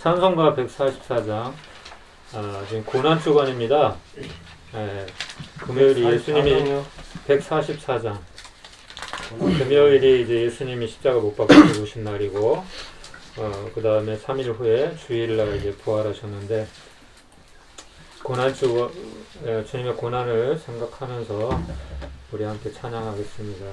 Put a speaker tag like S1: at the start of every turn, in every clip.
S1: 찬송가 144장, 지금 고난주간입니다. 금요일이 예수님이 144장. 금요일이 이제 예수님이 십자가 못 박혀 죽으신 날이고, 그 다음에 3일 후에 주일날 이제 부활하셨는데, 주님의 고난을 생각하면서 우리 함께 찬양하겠습니다.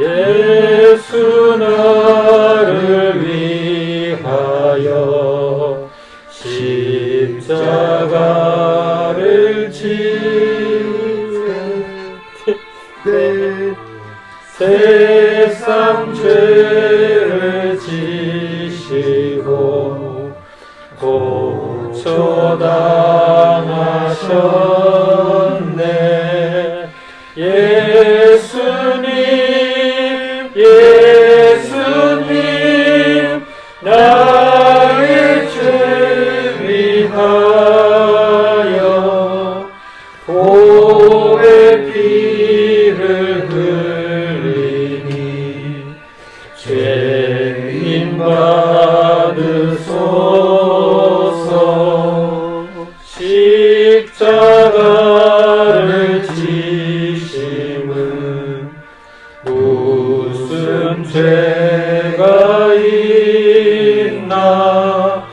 S1: 예수 나를 위하여 십자가를 지되 세상 죄를 지시고 고초당하셨네. 예수님 나의 죄 위하여 보배 피를 흘리니 죄인 받으소서. 십자가를 지심은 무슨 죄가 있나.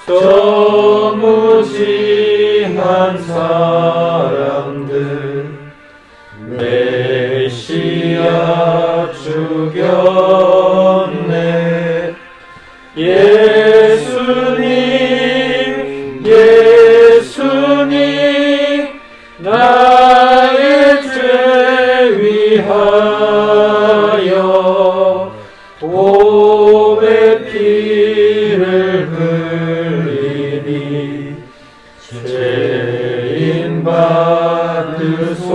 S1: 저 무지한 사람들 메시아 죽였네. 예수님 나의 죄 위하여 보배 피를 흘리니 죄인 받으소서.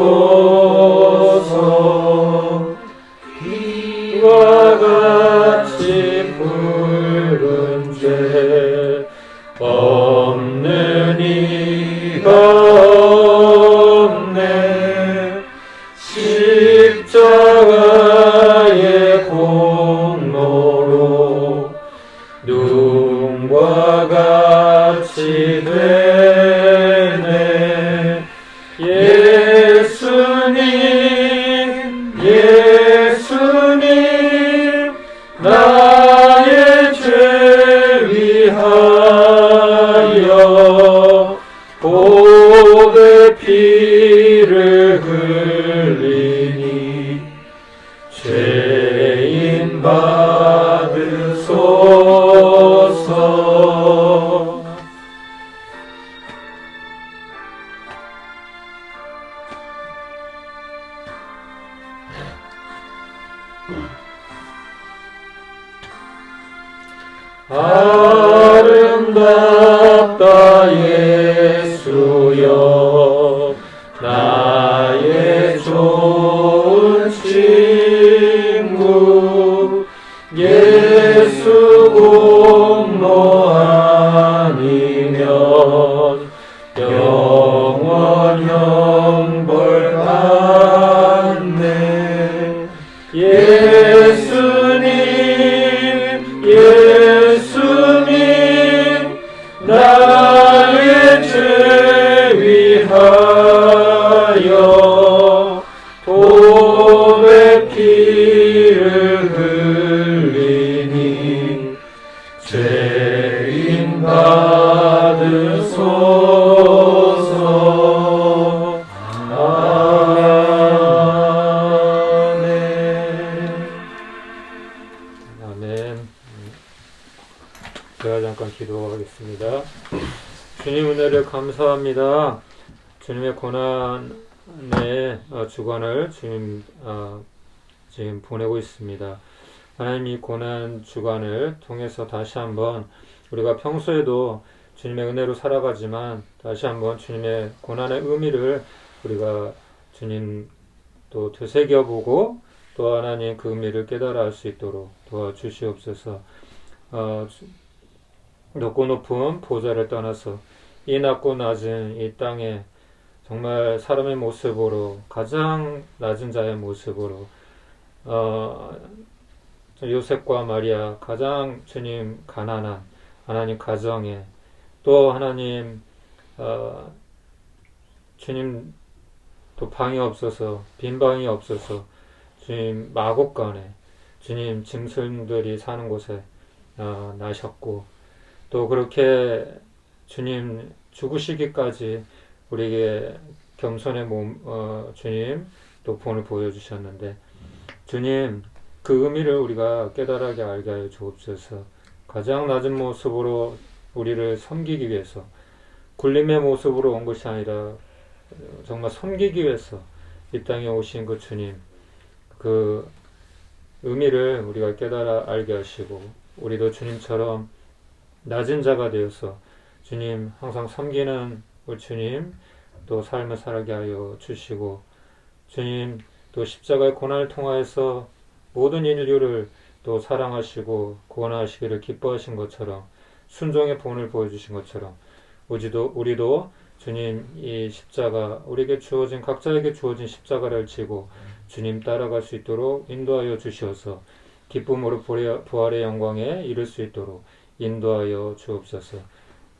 S1: 이와 같이 붉은 죄 없는 이가 없네. 십자가의 공로로 눈과 같이 되네. 예수님 나의 죄 위하여 보배 피를 흘리니 죄인 받으소서. 아름답다 예수여 나의 좋은 친구. 예수 공로 아니면 영원 형벌 받네. 예수님 나의 죄 위하여 보배 피를 흘리니 죄인 받으소서. 아멘. 제가 잠깐 기도하겠습니다. 주님 은혜를 감사합니다. 주님의 고난의 주간을 주님 지금 보내고 있습니다. 하나님, 이 고난 주간을 통해서 다시 한번 우리가 평소에도 주님의 은혜로 살아가지만 다시 한번 주님의 고난의 의미를 우리가 주님 또 되새겨보고 또 하나님 그 의미를 깨달아 알 수 있도록 도와주시옵소서. 높고 높은 보좌를 떠나서 이 낮고 낮은 이 땅에 정말 사람의 모습으로 가장 낮은 자의 모습으로 요셉과 마리아 가장 주님 가난한 하나님 가정에 또 하나님 주님 또 방이 없어서 빈 방이 없어서 주님 마곡간에 주님 짐승들이 사는 곳에 나셨고 또 그렇게 주님 죽으시기까지 우리에게 겸손의 몸 주님 또 본을 보여주셨는데 주님 그 의미를 우리가 깨달하게 알게 하여 주옵소서. 가장 낮은 모습으로 우리를 섬기기 위해서 굴림의 모습으로 온 것이 아니라 정말 섬기기 위해서 이 땅에 오신 그 주님 그 의미를 우리가 깨달아 알게 하시고 우리도 주님처럼 낮은 자가 되어서 주님 항상 섬기는 우리 주님 또 삶을 살게 하여 주시고 주님 또 십자가의 고난을 통하여서 모든 인류를 또 사랑하시고 구원하시기를 기뻐하신 것처럼 순종의 본을 보여주신 것처럼 우리도 주님 이 십자가 우리에게 주어진 각자에게 주어진 십자가를 지고 주님 따라갈 수 있도록 인도하여 주시어서 기쁨으로 부활의 영광에 이를 수 있도록 인도하여 주옵소서.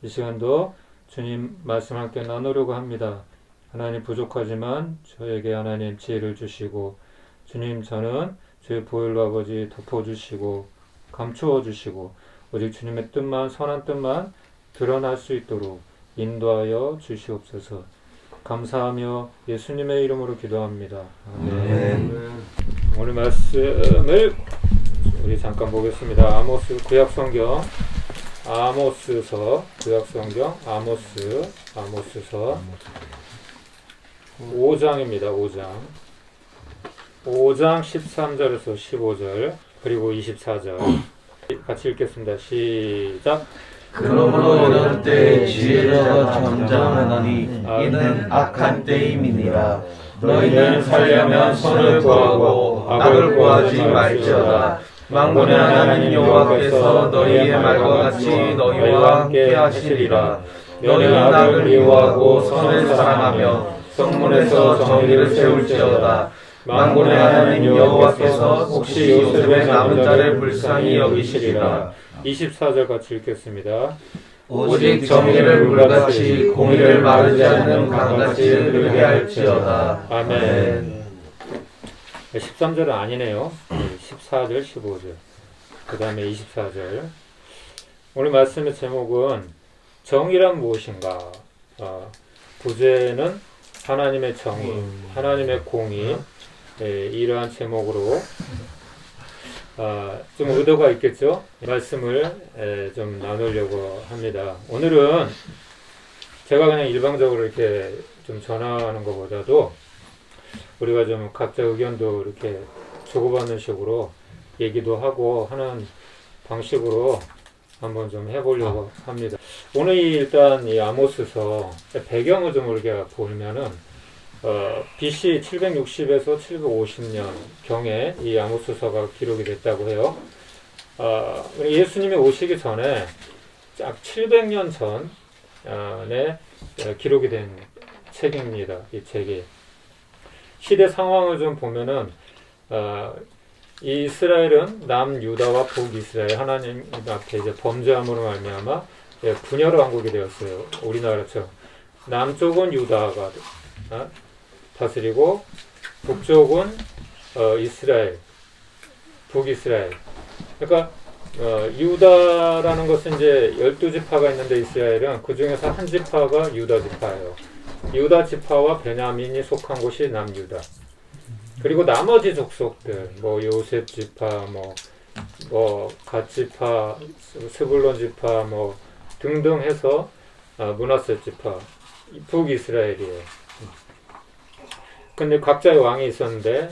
S1: 이 시간도 주님 말씀 함께 나누려고 합니다. 하나님 부족하지만 저에게 하나님 지혜를 주시고 주님 저는 주의 보혈로 아버지 덮어주시고 감추어 주시고 오직 주님의 뜻만 선한 뜻만 드러날 수 있도록 인도하여 주시옵소서. 감사하며 예수님의 이름으로 기도합니다. 아멘. 오늘 말씀을 우리 잠깐 보겠습니다. 아모스 구약성경 아모스서 구약성경 아모스서 5장입니다. 5장 13절에서 15절 그리고 24절 같이 읽겠습니다. 시작.
S2: 그러므로 이런 때에 지혜가 잠잠하나니 이는 악한 때임이니라. 너희는 살려면 선을 구하고 악을 구하지 말지어다. 만군의 하나님 여호와께서 너희의 말과 같이 너희와 함께 하시리라. 너희는 악을 미워하고 선을 사랑하며 성문에서 정의를 세울지어다. 만군의 하나님 여호와께서 혹시 요셉의 남은 자를 불쌍히 여기시리라.
S1: 24절 같이 읽겠습니다.
S2: 오직 정의를 물같이 공의를 마르지 않는 강같이 흐르게 할지어다.
S1: 아멘. 13절은 아니네요. 14절 15절 그 다음에 24절 오늘 말씀의 제목은 정의란 무엇인가. 부제는 하나님의 정의 하나님의 공의 이러한 제목으로 좀 의도가 있겠죠? 말씀을 좀 나누려고 합니다. 오늘은 제가 그냥 일방적으로 이렇게 좀 전하는 것보다도 우리가 좀 각자 의견도 이렇게 주고받는 식으로 얘기도 하고 하는 방식으로 한번 좀 해보려고 합니다. 오늘 일단 이 아모스서 배경을 좀 우리가 보면은 BC 760에서 750년 경에 이 아모스서가 기록이 됐다고 해요. 예수님이 오시기 전에 약 700년 전에 기록이 된 책입니다. 이 책이. 시대 상황을 좀 보면은 이스라엘은 남유다와 북이스라엘 하나님 앞에 이제 범죄함으로 말미암아 분열의 왕국이 되었어요. 우리나라처럼 남쪽은 유다가 다스리고 북쪽은 이스라엘, 북이스라엘. 그러니까 유다라는 것은 이제 12지파가 있는데 이스라엘은 그 중에서 한 지파가 유다 지파예요. 유다 지파와 베냐민이 속한 곳이 남유다. 그리고 나머지 족속들, 뭐 요셉 지파, 뭐 갓 지파, 스불론 지파, 뭐 등등 해서 므낫세 지파, 북이스라엘이에요. 근데 각자의 왕이 있었는데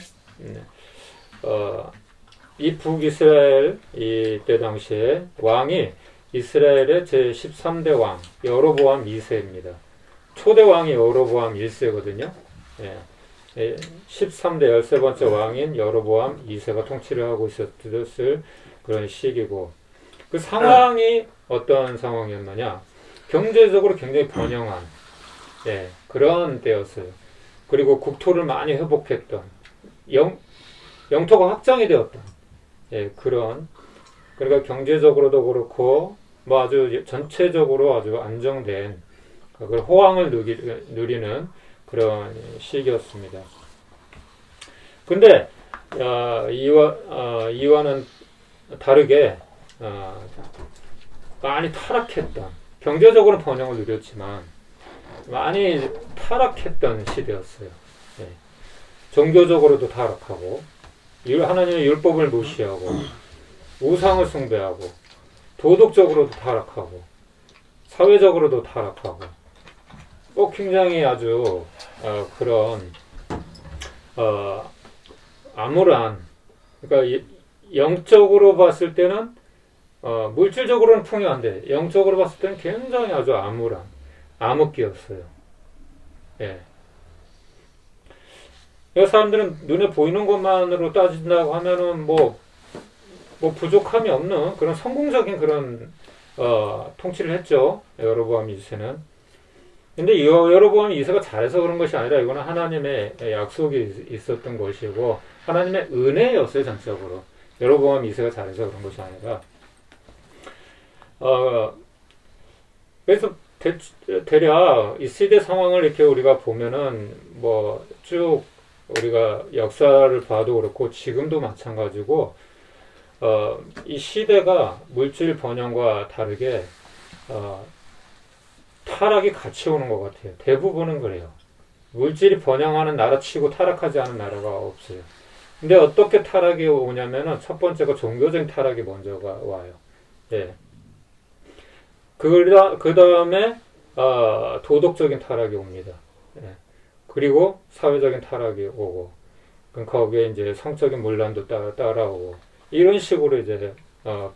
S1: 이 북이스라엘 이때 당시에 왕이 이스라엘의 제13대 왕 여로보암 2세입니다. 초대 왕이 여로보암 1세거든요. 13대 13번째 왕인 여로보암 2세가 통치를 하고 있었을 그런 시기고, 그 상황이 어떤 상황이었느냐? 경제적으로 굉장히 번영한 그런 때였어요. 그리고 국토를 많이 회복했던 영토가 확장이 되었던 그런 그러니까 경제적으로도 그렇고 뭐 아주 전체적으로 아주 안정된 그 호황을 누리는 그런 시기였습니다. 근데 이와는 다르게 많이 타락했던 경제적으로 번영을 누렸지만 많이 타락했던 시대였어요. 종교적으로도 타락하고 하나님의 율법을 무시하고 우상을 숭배하고 도덕적으로도 타락하고 사회적으로도 타락하고 굉장히 아주 그런 암울한 그러니까 영적으로 봤을 때는 물질적으로는 풍요한데 영적으로 봤을 때는 굉장히 아주 암울한 암흑기였어요. 사람들은 눈에 보이는 것만으로 따진다고 하면은 뭐 부족함이 없는 그런 성공적인 그런 통치를 했죠. 여로보암 2세는. 근데 여로보암 2세가 잘해서 그런 것이 아니라 이거는 하나님의 약속이 있었던 것이고 하나님의 은혜였어요. 전적으로. 여로보암 2세가 잘해서 그런 것이 아니라 그래서 대략 이 시대 상황을 이렇게 우리가 보면은 뭐 쭉 우리가 역사를 봐도 그렇고 지금도 마찬가지고 이 시대가 물질 번영과 다르게 타락이 같이 오는 것 같아요. 대부분은 그래요. 물질이 번영하는 나라 치고 타락하지 않은 나라가 없어요. 근데 어떻게 타락이 오냐면은 첫 번째가 종교적인 타락이 먼저가 와요. 그 다음에 도덕적인 타락이 옵니다. 그리고 사회적인 타락이 오고 그럼 거기에 이제 성적인 문란도 따라오고 이런 식으로 이제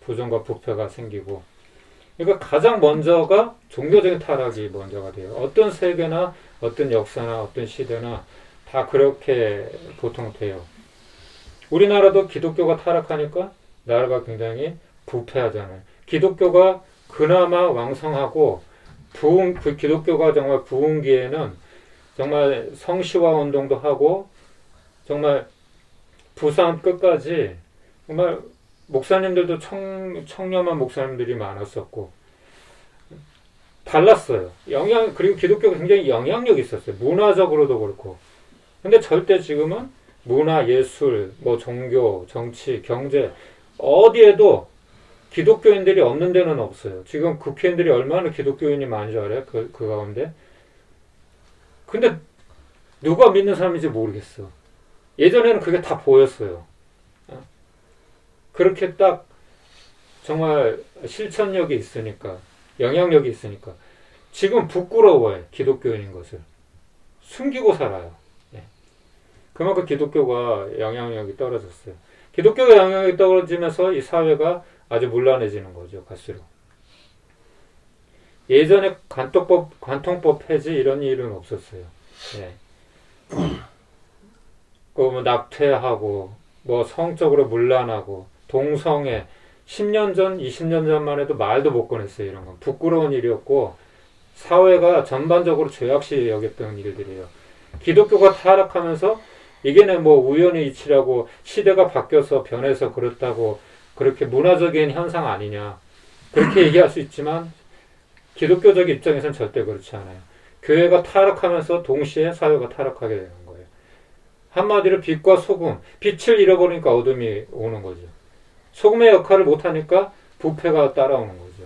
S1: 부정과 부패가 생기고 그러니까 가장 먼저가 종교적인 타락이 먼저가 돼요. 어떤 세계나 어떤 역사나 어떤 시대나 다 그렇게 보통 돼요. 우리나라도 기독교가 타락하니까 나라가 굉장히 부패하잖아요. 기독교가 그나마 왕성하고 그 기독교가 정말 부흥기에는 정말 성시화 운동도 하고 정말 부산 끝까지 정말 목사님들도 청렴한 목사님들이 많았었고 달랐어요. 그리고 기독교가 굉장히 영향력이 있었어요. 문화적으로도 그렇고. 근데 절대 지금은 문화, 예술, 뭐 종교, 정치, 경제 어디에도 기독교인들이 없는 데는 없어요. 지금 국회의원들이 얼마나 기독교인이 많은 줄 알아요? 그 가운데. 근데 누가 믿는 사람인지 모르겠어. 예전에는 그게 다 보였어요. 그렇게 딱 정말 실천력이 있으니까 영향력이 있으니까 지금 부끄러워해. 기독교인인 것을 숨기고 살아요. 그만큼 기독교가 영향력이 떨어졌어요. 기독교가 영향력이 떨어지면서 이 사회가 아주 문란해지는 거죠. 갈수록. 예전에 관통법 폐지 이런 일은 없었어요. 뭐 낙태하고 뭐 성적으로 문란하고 동성애 10년 전, 20년 전만 해도 말도 못 꺼냈어요. 이런 건 부끄러운 일이었고 사회가 전반적으로 죄악시 여겼던 일들이에요. 기독교가 타락하면서 이게 뭐 우연의 이치라고 시대가 바뀌어서 변해서 그렇다고 그렇게 문화적인 현상 아니냐 그렇게 얘기할 수 있지만 기독교적 입장에서는 절대 그렇지 않아요. 교회가 타락하면서 동시에 사회가 타락하게 되는 거예요. 한마디로 빛과 소금, 빛을 잃어버리니까 어둠이 오는 거죠. 소금의 역할을 못하니까 부패가 따라오는 거죠.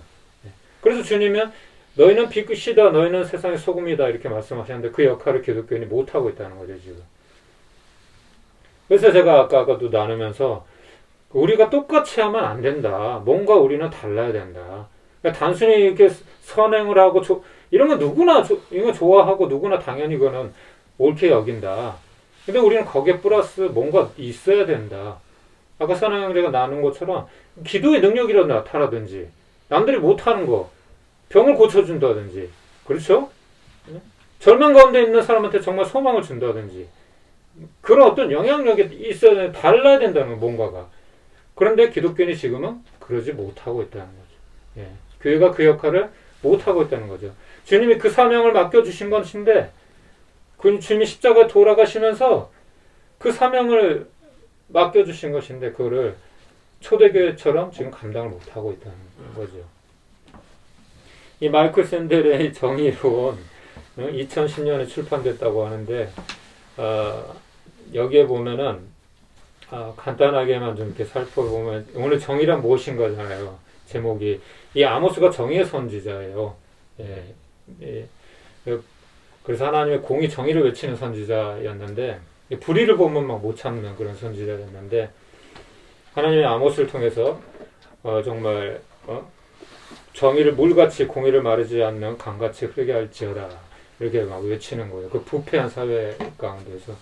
S1: 그래서 주님은 너희는 빛이다, 너희는 세상의 소금이다 이렇게 말씀하셨는데 그 역할을 기독교인이 못하고 있다는 거죠 지금. 그래서 제가 아까도 나누면서 우리가 똑같이 하면 안 된다. 뭔가 우리는 달라야 된다. 그러니까 단순히 이렇게 선행을 하고 이런 건 누구나 이거 좋아하고 누구나 당연히 이거는 옳게 여긴다. 근데 우리는 거기에 플러스 뭔가 있어야 된다. 아까 선행제가 나눈 것처럼 기도의 능력이라도 나타나든지 남들이 못하는 거 병을 고쳐준다든지 그렇죠? 절망 가운데 있는 사람한테 정말 소망을 준다든지 그런 어떤 영향력이 있어야 달라야 된다는 거 뭔가가. 그런데 기독교인이 지금은 그러지 못하고 있다는 거죠. 예. 교회가 그 역할을 못하고 있다는 거죠. 주님이 그 사명을 맡겨주신 것인데 그 주님이 십자가에 돌아가시면서 그 사명을 맡겨주신 것인데 그거를 초대교회처럼 지금 감당을 못하고 있다는 거죠. 이 마이클 샌델의 정의론 2010년에 출판됐다고 하는데 여기에 보면은 간단하게만 좀 이렇게 살펴보면 오늘 정의란 무엇인가잖아요. 제목이 이 아모스가 정의의 선지자예요. 예, 예. 그래서 하나님의 공의 정의를 외치는 선지자였는데 불의를 보면 막 못 참는 그런 선지자였는데 하나님의 아모스를 통해서 정말 정의를 물같이 공의를 마르지 않는 강같이 흐르게 할지어다 이렇게 막 외치는 거예요. 그 부패한 사회 가운데서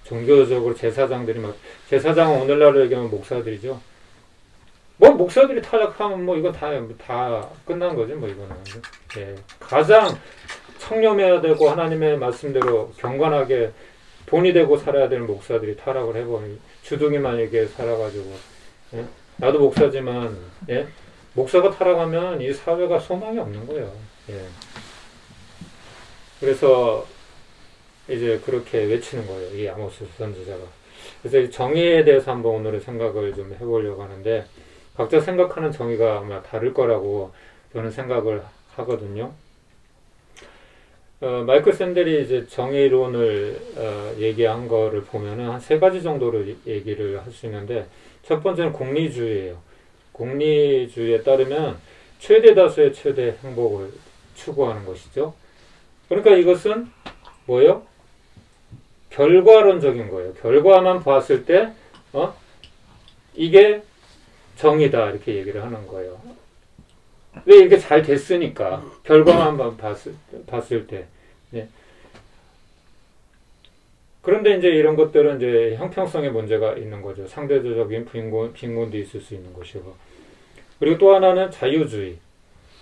S1: 종교적으로 제사장들이 막 제사장은 오늘날로 얘기하면 목사들이죠. 뭐 목사들이 타락하면 뭐 이거 다 끝난 거지 뭐 이거는. 예. 가장 청렴해야 되고 하나님의 말씀대로 경건하게 본이 되고 살아야 되는 목사들이 타락을 해버리 주둥이만에게 살아가지고 예? 나도 목사지만 예? 목사가 타락하면 이 사회가 소망이 없는 거예요. 예. 그래서 이제 그렇게 외치는 거예요. 이 아모스 선지자가. 그래서 이 정의에 대해서 한번 오늘의 생각을 좀 해보려고 하는데 각자 생각하는 정의가 아마 다를 거라고 저는 생각을 하거든요. 마이클 샌델이 이제 정의론을 얘기한 거를 보면은 한 세 가지 정도로 얘기를 할 수 있는데 첫 번째는 공리주의예요. 공리주의에 따르면 최대 다수의 최대 행복을 추구하는 것이죠. 그러니까 이것은 뭐예요? 결과론적인 거예요. 결과만 봤을 때 이게 정의다 이렇게 얘기를 하는 거예요. 왜 이렇게 잘 됐으니까 결과만 봤을 때. 네. 그런데 이제 이런 것들은 이제 형평성의 문제가 있는 거죠. 상대적인 빈곤도 있을 수 있는 것이고. 그리고 또 하나는 자유주의.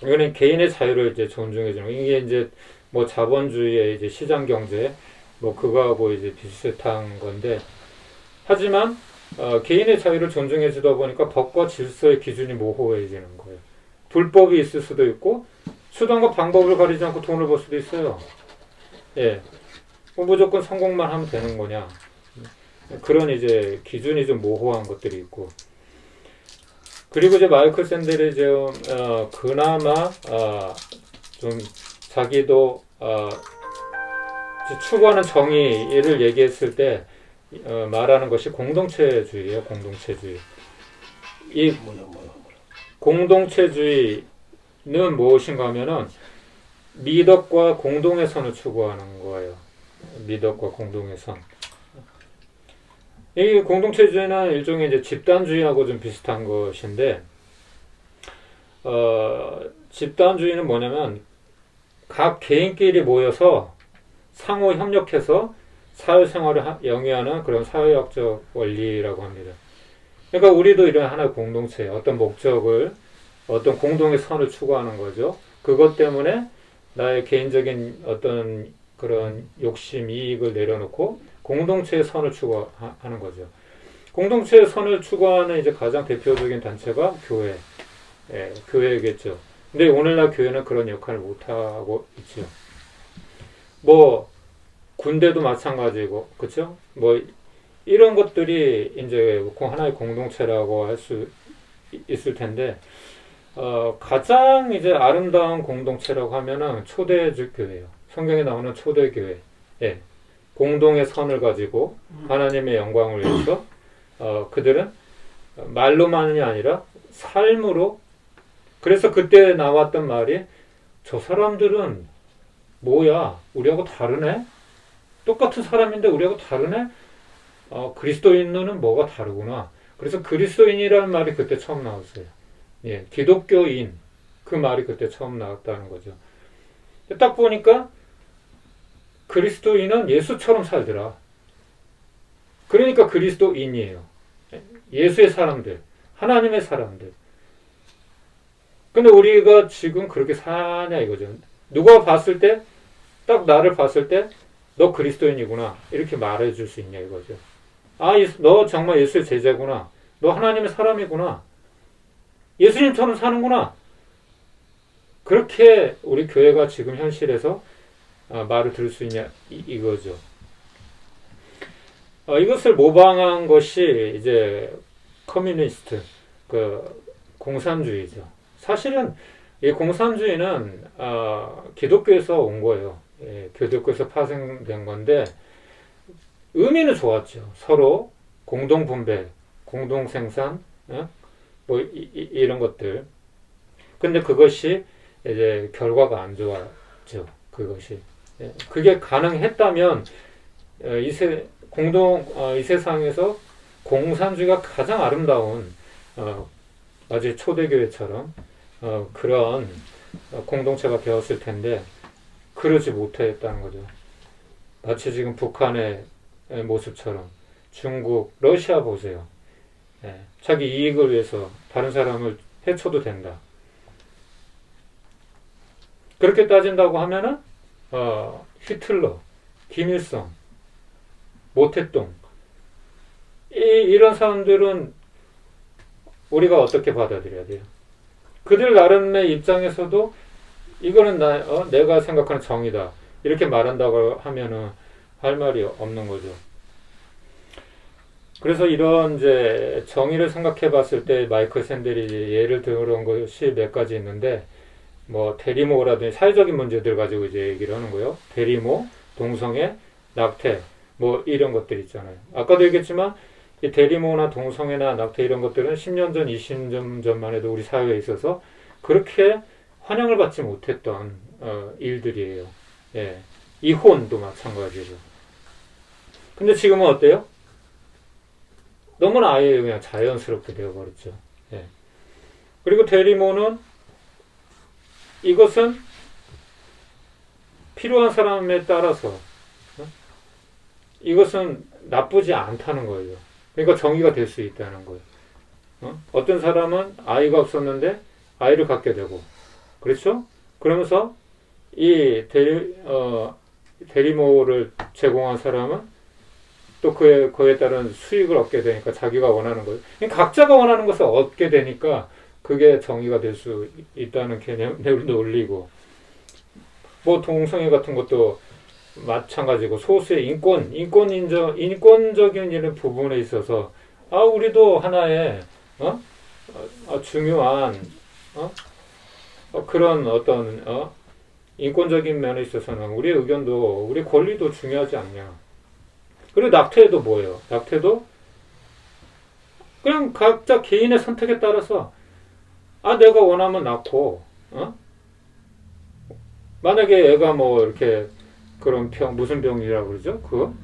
S1: 이거는 개인의 자유를 이제 존중해 주는. 이게 이제 뭐 자본주의의 이제 시장 경제 뭐 그거하고 이제 비슷한 건데 하지만 개인의 자유를 존중해 주다 보니까 법과 질서의 기준이 모호해지는 거예요. 불법이 있을 수도 있고 수단과 방법을 가리지 않고 돈을 벌 수도 있어요. 예, 뭐 무조건 성공만 하면 되는 거냐? 그런 이제 기준이 좀 모호한 것들이 있고 그리고 이제 마이클 샌델이 좀 그나마 좀 자기도 추구하는 정의를 얘기했을 때 말하는 것이 공동체주의예요. 공동체주의. 이 공동체주의는 무엇인가 하면은 미덕과 공동의 선을 추구하는 거예요. 미덕과 공동의 선. 이 공동체주의는 일종의 이제 집단주의하고 좀 비슷한 것인데, 집단주의는 뭐냐면 각 개인끼리 모여서 상호 협력해서 사회생활을 영위하는 그런 사회학적 원리라고 합니다. 그러니까 우리도 이런 하나의 공동체, 어떤 목적을, 어떤 공동의 선을 추구하는 거죠. 그것 때문에 나의 개인적인 어떤 그런 욕심, 이익을 내려놓고 공동체의 선을 추구하는 거죠. 공동체의 선을 추구하는 이제 가장 대표적인 단체가 교회, 교회겠죠. 근데 오늘날 교회는 그런 역할을 못하고 있죠. 뭐 군대도 마찬가지고, 그렇죠? 뭐 이런 것들이 이제 하나의 공동체라고 할 수 있을 텐데, 가장 이제 아름다운 공동체라고 하면은 초대교회예요. 성경에 나오는 초대교회. 예. 공동의 선을 가지고 하나님의 영광을 위해서 그들은 말로만이 아니라 삶으로. 그래서 그때 나왔던 말이 저 사람들은 뭐야? 우리하고 다르네? 똑같은 사람인데 우리하고 다르네? 그리스도인은 뭐가 다르구나. 그래서 그리스도인이라는 말이 그때 처음 나왔어요. 예, 기독교인 그 말이 그때 처음 나왔다는 거죠. 딱 보니까 그리스도인은 예수처럼 살더라. 그러니까 그리스도인이에요. 예수의 사람들, 하나님의 사람들. 근데 우리가 지금 그렇게 사냐 이거죠. 누가 봤을 때, 딱 나를 봤을 때, 너 그리스도인이구나. 이렇게 말해줄 수 있냐 이거죠. 너 정말 예수의 제자구나. 너 하나님의 사람이구나. 예수님처럼 사는구나. 그렇게 우리 교회가 지금 현실에서 말을 들을 수 있냐 이거죠. 이것을 모방한 것이 이제 커뮤니스트, 그 공산주의죠. 사실은 이 공산주의는 기독교에서 온 거예요. 예, 기독교에서 파생된 건데 의미는 좋았죠. 서로 공동 분배, 공동 생산, 뭐 이런 것들. 근데 그것이 이제 결과가 안 좋았죠. 그것이. 예, 그게 가능했다면 이 세상에서 공산주의가 가장 아름다운 마치 초대교회처럼 그런 공동체가 되었을 텐데 그러지 못했다는 거죠. 마치 지금 북한의 모습처럼 중국, 러시아 보세요. 예, 자기 이익을 위해서 다른 사람을 해쳐도 된다. 그렇게 따진다고 하면은 히틀러, 김일성, 모태똥 이런 사람들은 우리가 어떻게 받아들여야 돼요? 그들 나름의 입장에서도 이거는 내가 생각하는 정의다 이렇게 말한다고 하면은 할 말이 없는 거죠. 그래서 이런 이제 정의를 생각해 봤을 때 마이클 샌델이 예를 들어온 것이 몇 가지 있는데 뭐 대리모라든지 사회적인 문제들 가지고 이제 얘기를 하는 거예요. 대리모, 동성애, 낙태 뭐 이런 것들 있잖아요. 아까도 얘기했지만 이 대리모나 동성애나 낙태 이런 것들은 10년 전, 20년 전만 해도 우리 사회에 있어서 그렇게 환영을 받지 못했던 일들이에요. 예. 이혼도 마찬가지죠. 근데 지금은 어때요? 너무나 아예 그냥 자연스럽게 되어버렸죠. 예. 그리고 대리모는 이것은 필요한 사람에 따라서 이것은 나쁘지 않다는 거예요. 그러니까 정의가 될 수 있다는 거예요. 어떤 사람은 아이가 없었는데 아이를 갖게 되고 그렇죠? 그러면서 이 대리모를 제공한 사람은 또 그에 따른 수익을 얻게 되니까 자기가 원하는 거예요. 각자가 원하는 것을 얻게 되니까 그게 정의가 될 수 있다는 개념을 올리고 뭐 동성애 같은 것도 마찬가지고 소수의 인권적인 이런 부분에 있어서 우리도 하나의 중요한 그런 어떤 인권적인 면에 있어서는 우리의 의견도 우리 권리도 중요하지 않냐. 그리고 낙태도 뭐예요? 낙태도 그냥 각자 개인의 선택에 따라서 내가 원하면 낳고 만약에 애가 뭐 이렇게 그런 무슨 병이라고 그러죠? 그거?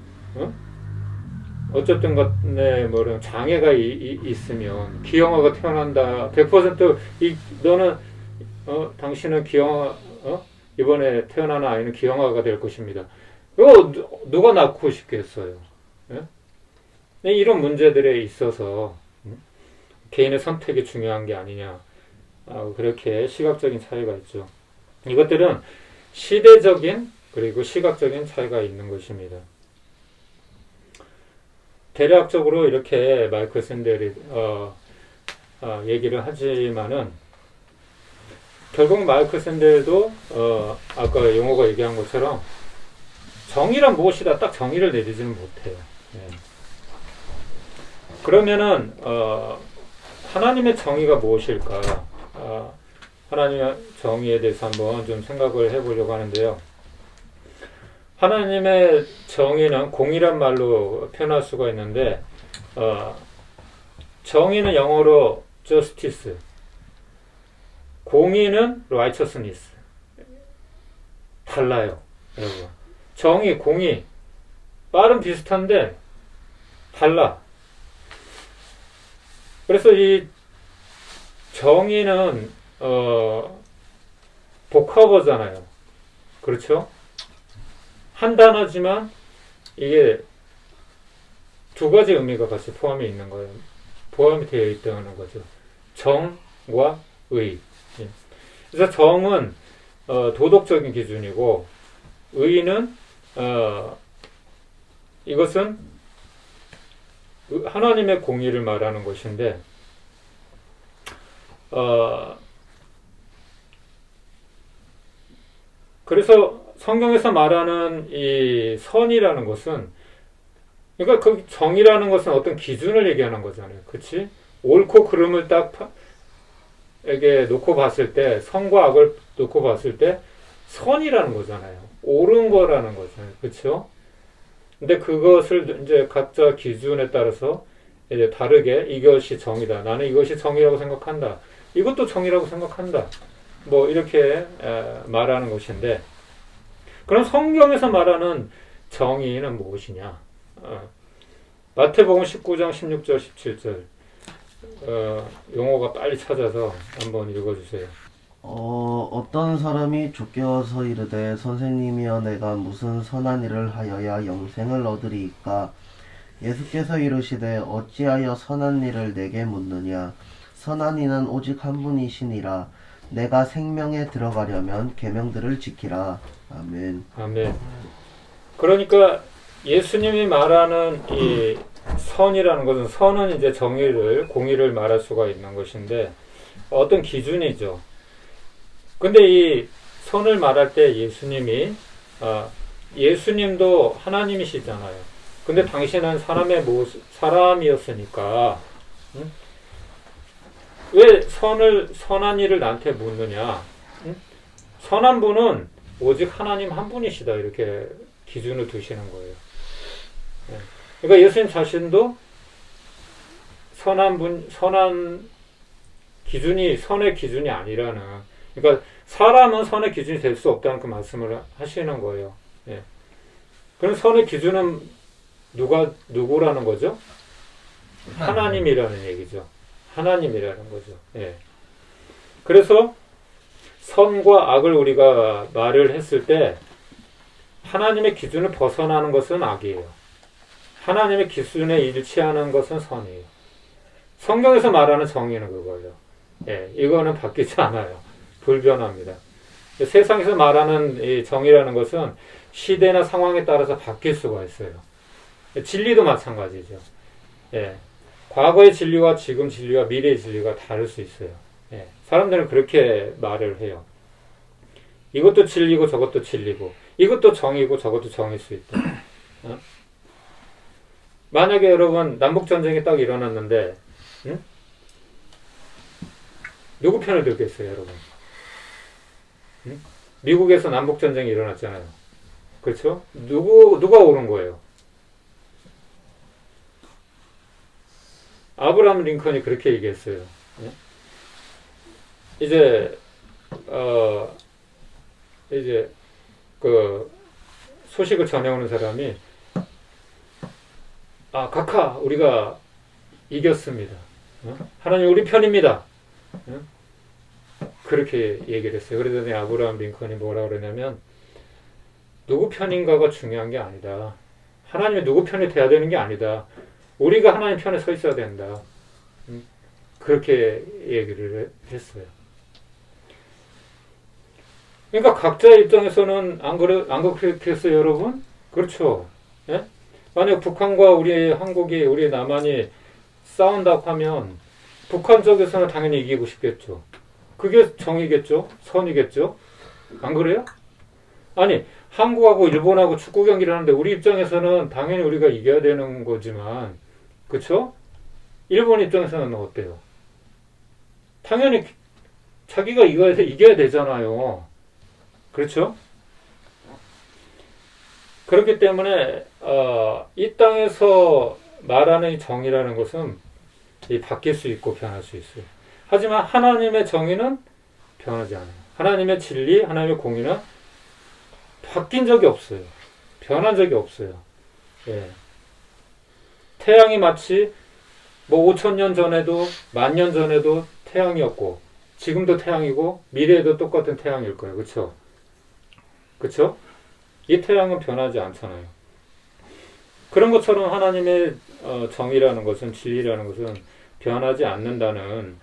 S1: 어쨌든 간에 뭐 이런 장애가 있으면 기형아가 태어난다. 100% 너는 당신은 기형아 이번에 태어나는 아이는 기형아가 될 것입니다. 이거 누가 낳고 싶겠어요? 예? 이런 문제들에 있어서 개인의 선택이 중요한 게 아니냐. 그렇게 시각적인 차이가 있죠. 이것들은 시대적인 그리고 시각적인 차이가 있는 것입니다. 대략적으로 이렇게 마이클 샌델이 얘기를 하지만은 결국 마이클 샌델도 아까 용어가 얘기한 것처럼 정의란 무엇이다 딱 정의를 내리지는 못해요. 예. 그러면은 하나님의 정의가 무엇일까? 하나님의 정의에 대해서 한번 좀 생각을 해보려고 하는데요. 하나님의 정의는 공의란 말로 표현할 수가 있는데 정의는 영어로 justice, 공의는 righteousness. 달라요, 여러분. 정의, 공의, 말은 비슷한데 달라. 그래서 이 정의는 복합어잖아요. 그렇죠? 한 단어지만 이게 두 가지 의미가 같이 포함이 있는 거예요. 포함이 되어 있다는 거죠. 정과 의. 그래서 정은 도덕적인 기준이고 의는 이것은 하나님의 공의를 말하는 것인데 그래서 성경에서 말하는 이 선이라는 것은, 그러니까 그 정의라는 것은 어떤 기준을 얘기하는 거잖아요. 그치? 옳고 그름을 딱 이게 놓고 봤을 때, 선과 악을 놓고 봤을 때 선이라는 거잖아요. 옳은 거라는 거잖아요. 그쵸? 근데 그것을 이제 각자 기준에 따라서 이제 다르게 이것이 정의다. 나는 이것이 정의라고 생각한다. 이것도 정의라고 생각한다. 뭐 이렇게 말하는 것인데, 그럼 성경에서 말하는 정의는 무엇이냐? 마태복음 19장 16절 17절 용어가 빨리 찾아서 한번 읽어주세요.
S3: 어떤 사람이 쫓겨서 이르되 선생님이여 내가 무슨 선한 일을 하여야 영생을 얻으리이까 예수께서 이르시되 어찌하여 선한 일을 내게 묻느냐 선한 이는 오직 한 분이시니라 내가 생명에 들어가려면 계명들을 지키라. 아멘.
S1: 아멘. 그러니까 예수님이 말하는 이 선이라는 것은, 선은 이제 정의를, 공의를 말할 수가 있는 것인데 어떤 기준이죠. 근데 이 선을 말할 때 예수님이 예수님도 하나님이시잖아요. 근데 당신은 사람의 사람이었으니까 왜 선한 일을 나한테 묻느냐? 선한 분은 오직 하나님 한 분이시다, 이렇게 기준을 두시는 거예요. 그러니까 예수님 자신도 선한 기준이 선의 기준이 아니라는, 그러니까 사람은 선의 기준이 될 수 없다는 그 말씀을 하시는 거예요. 예. 그럼 선의 기준은 누구라는 거죠? 하나님이라는 얘기죠. 하나님이라는 거죠. 예. 그래서 선과 악을 우리가 말을 했을 때 하나님의 기준을 벗어나는 것은 악이에요. 하나님의 기준에 일치하는 것은 선이에요. 성경에서 말하는 정의는 그거예요. 예, 이거는 바뀌지 않아요. 불변합니다. 세상에서 말하는 이 정의라는 것은 시대나 상황에 따라서 바뀔 수가 있어요. 진리도 마찬가지죠. 예, 과거의 진리와 지금 진리와 미래의 진리가 다를 수 있어요. 예, 사람들은 그렇게 말을 해요. 이것도 진리고 저것도 진리고, 이것도 정의고 저것도 정일 수 있다. 어? 만약에 여러분 남북전쟁이 딱 일어났는데 누구 편을 들겠어요, 여러분? 미국에서 남북전쟁이 일어났잖아요. 그렇죠? 누가 옳은 거예요? 아브라함 링컨이 그렇게 얘기했어요. 이제 그 소식을 전해오는 사람이 각하 우리가 이겼습니다. 하나님 우리 편입니다. 그렇게 얘기를 했어요. 그러더니 아브라함 링컨이 뭐라 그러냐면, 누구 편인가가 중요한 게 아니다. 하나님이 누구 편이 돼야 되는 게 아니다. 우리가 하나님 편에 서 있어야 된다. 그렇게 얘기를 했어요. 그러니까 각자의 입장에서는 안 그렇겠어요, 여러분? 그렇죠. 예? 만약 북한과 우리 한국이, 우리 남한이 싸운다고 하면 북한 쪽에서는 당연히 이기고 싶겠죠. 그게 정이겠죠? 선이겠죠? 안 그래요? 아니, 한국하고 일본하고 축구 경기를 하는데 우리 입장에서는 당연히 우리가 이겨야 되는 거지만, 그쵸? 일본 입장에서는 어때요? 당연히 자기가 이겨야 되잖아요. 그렇죠? 그렇기 때문에 이 땅에서 말하는 정의라는 것은 바뀔 수 있고 변할 수 있어요. 하지만 하나님의 정의는 변하지 않아요. 하나님의 진리, 하나님의 공의는 바뀐 적이 없어요. 변한 적이 없어요. 예. 태양이 마치 5,000년 전에도 10,000년 전에도 태양이었고 지금도 태양이고 미래에도 똑같은 태양일 거예요. 그렇죠? 그렇죠? 이 태양은 변하지 않잖아요. 그런 것처럼 하나님의 정의라는 것은, 진리라는 것은 변하지 않는다는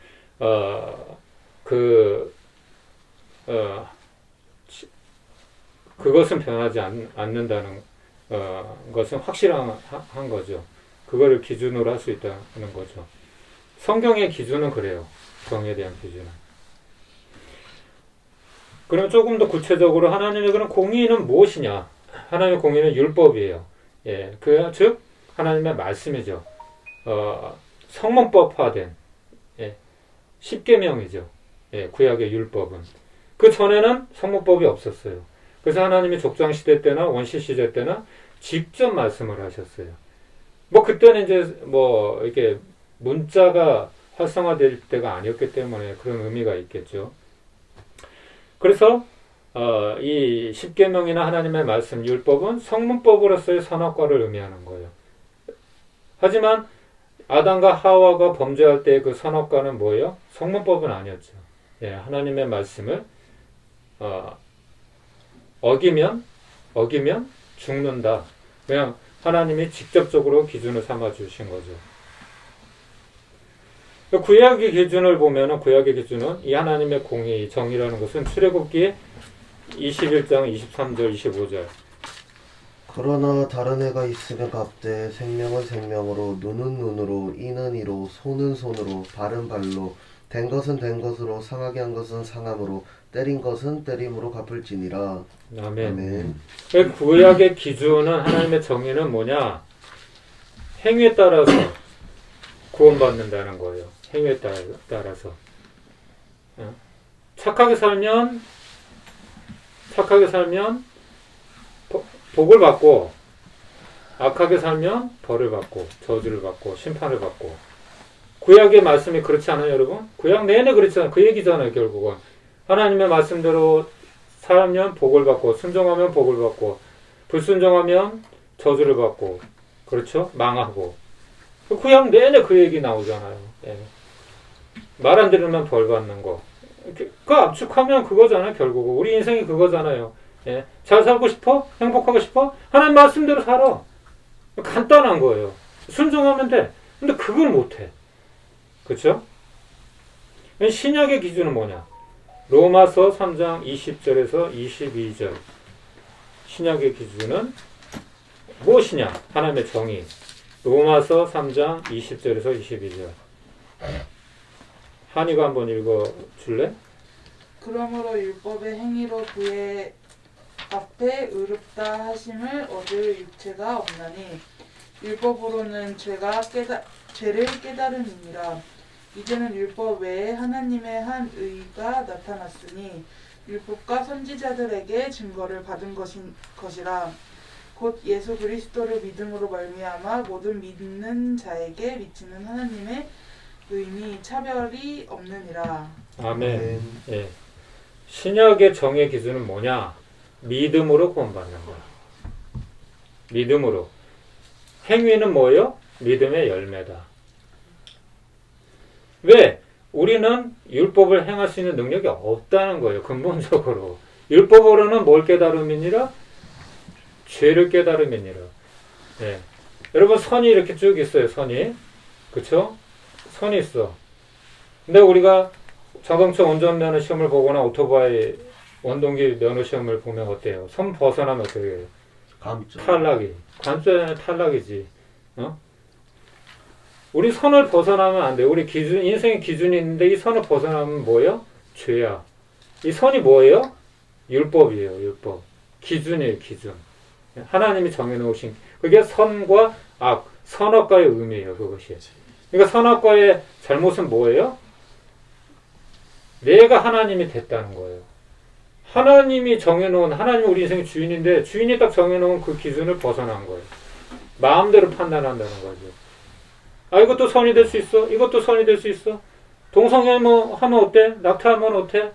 S1: 그것은 변하지 않는다는 것은 확실한 거죠. 그거를 기준으로 할 수 있다는 거죠. 성경의 기준은 그래요. 정의에 대한 기준은. 그럼 조금 더 구체적으로 하나님의 그런 공의는 무엇이냐? 하나님의 공의는 율법이에요. 예, 즉 하나님의 말씀이죠. 성문법화된 십계명이죠. 예, 구약의 율법은. 그 전에는 성문법이 없었어요. 그래서 하나님이 족장 시대 때나 원시 시대 때나 직접 말씀을 하셨어요. 뭐 그때는 이제 뭐 이렇게 문자가 활성화될 때가 아니었기 때문에 그런 의미가 있겠죠. 그래서 이 십계명이나 하나님의 말씀 율법은 성문법으로서의 선악과를 의미하는 거예요. 하지만 아담과 하와가 범죄할 때 그 선악과는 뭐예요? 성문법은 아니었죠. 예, 하나님의 말씀을 어기면 죽는다. 그냥 하나님이 직접적으로 기준을 삼아 주신 거죠. 구약의 기준을 보면은 구약의 기준은 이 하나님의 공의, 정의라는 것은 출애굽기 21장 23절 25절.
S3: 그러나 다른 애가 있으면 갑되 생명은 생명으로 눈은 눈으로 이는 이로 손은 손으로 발은 발로 된 것은 된 것으로 상하게 한 것은 상함으로 때린 것은 때림으로 갚을지니라.
S1: 아멘.
S3: 아멘.
S1: 구약의 기준은 하나님의 정의는 뭐냐? 행위에 따라서 구원받는다는 거예요. 행위에 따라서. 착하게 살면 복을 받고, 악하게 살면 벌을 받고, 저주를 받고, 심판을 받고. 구약의 말씀이 그렇지 않아요, 여러분? 구약 내내 그렇잖아요. 그 얘기잖아요, 결국은. 하나님의 말씀대로 살면 복을 받고, 순종하면 복을 받고, 불순종하면 저주를 받고, 그렇죠? 망하고. 구약 내내 그 얘기 나오잖아요. 예. 말 안 들으면 벌 받는 거. 그 압축하면 그거잖아요, 결국은. 우리 인생이 그거잖아요. 예. 잘 살고 싶어? 행복하고 싶어? 하나님 말씀대로 살아. 간단한 거예요. 순종하면 돼. 근데 그걸 못해. 그쵸? 신약의 기준은 뭐냐? 로마서 3장 20절에서 22절. 신약의 기준은 무엇이냐? 하나님의 정의. 로마서 3장 20절에서 22절. 한이가 한번 읽어줄래?
S4: 그러므로 율법의 행위로 그의 앞에 의롭다 하심을 얻을 육체가 없나니 율법으로는 죄를 깨달음이니라. 이제는 율법 외에 하나님의 한 의가 나타났으니 율법과 선지자들에게 증거를 받은 것이라. 곧 예수 그리스도를 믿음으로 말미암아 모든 믿는 자에게 미치는 하나님의 의미 차별이 없느니라.
S1: 아멘. 예. 신약의 정의 기준은 뭐냐? 믿음으로 구원받는 거야. 믿음으로. 행위는 뭐예요? 믿음의 열매다. 왜? 우리는 율법을 행할 수 있는 능력이 없다는 거예요. 근본적으로. 율법으로는 뭘 깨달음이니라? 죄를 깨달음이니라. 예. 여러분 선이 이렇게 쭉 있어요. 선이. 그쵸? 선이 있어. 근데 우리가 자동차 운전면허 시험을 보거나 오토바이 원동기 면허 시험을 보면 어때요? 선 벗어나면 어떻게 해요?
S3: 감점.
S1: 탈락이. 관점에 탈락이지. 우리 선을 벗어나면 안 돼. 우리 기준, 인생의 기준이 있는데 이 선을 벗어나면 뭐예요? 죄야. 이 선이 뭐예요? 율법이에요. 율법. 기준이에요. 기준. 하나님이 정해놓으신 그게 선과 악, 선악과의 의미예요. 그것이. 그러니까 선악과의 잘못은 뭐예요? 내가 하나님이 됐다는 거예요. 하나님이 정해놓은, 하나님이 우리 인생의 주인인데 주인이 딱 정해놓은 그 기준을 벗어난 거예요. 마음대로 판단한다는 거죠. 아, 이것도 선이 될 수 있어? 이것도 선이 될 수 있어? 동성애뭐 하면 어때? 낙태하면 어때?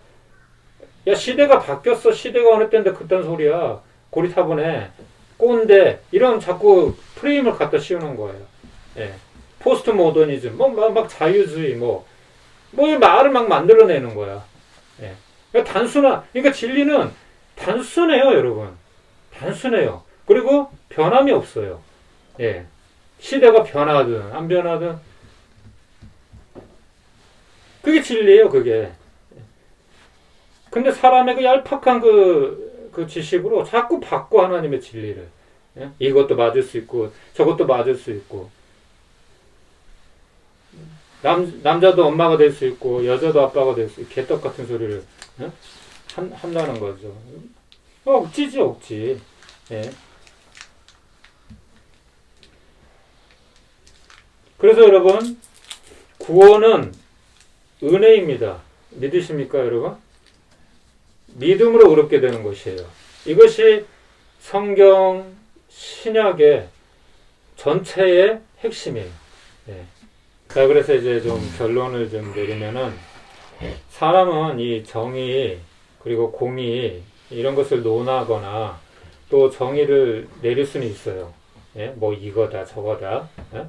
S1: 야, 시대가 바뀌었어. 시대가 어느 때인데 그딴 소리야. 고리타분해. 꼰대. 이런 자꾸 프레임을 갖다 씌우는 거예요. 예. 포스트 모더니즘. 막 자유주의 이 말을 막 만들어내는 거야. 예. 그러니까 진리는 단순해요, 여러분. 단순해요. 그리고 변함이 없어요. 예. 시대가 변하든 안 변하든 그게 진리예요, 그게. 근데 사람의 그 얄팍한 그 지식으로 자꾸 바꿔 하나님의 진리를. 예? 이것도 맞을 수 있고 저것도 맞을 수 있고 남자도 엄마가 될 수 있고 여자도 아빠가 될 수 있고 개떡 같은 소리를 한다는 거죠. 억지지, 억지. 예. 그래서 여러분, 구원은 은혜입니다. 믿으십니까, 여러분? 믿음으로 의롭게 되는 것이에요. 이것이 성경 신약의 전체의 핵심이에요. 예. 자, 그래서 이제 좀 결론을 좀 내리면은, 사람은 이 정의 그리고 공의 이런 것을 논하거나 또 정의를 내릴 수는 있어요. 예? 뭐 이거다 저거다. 예?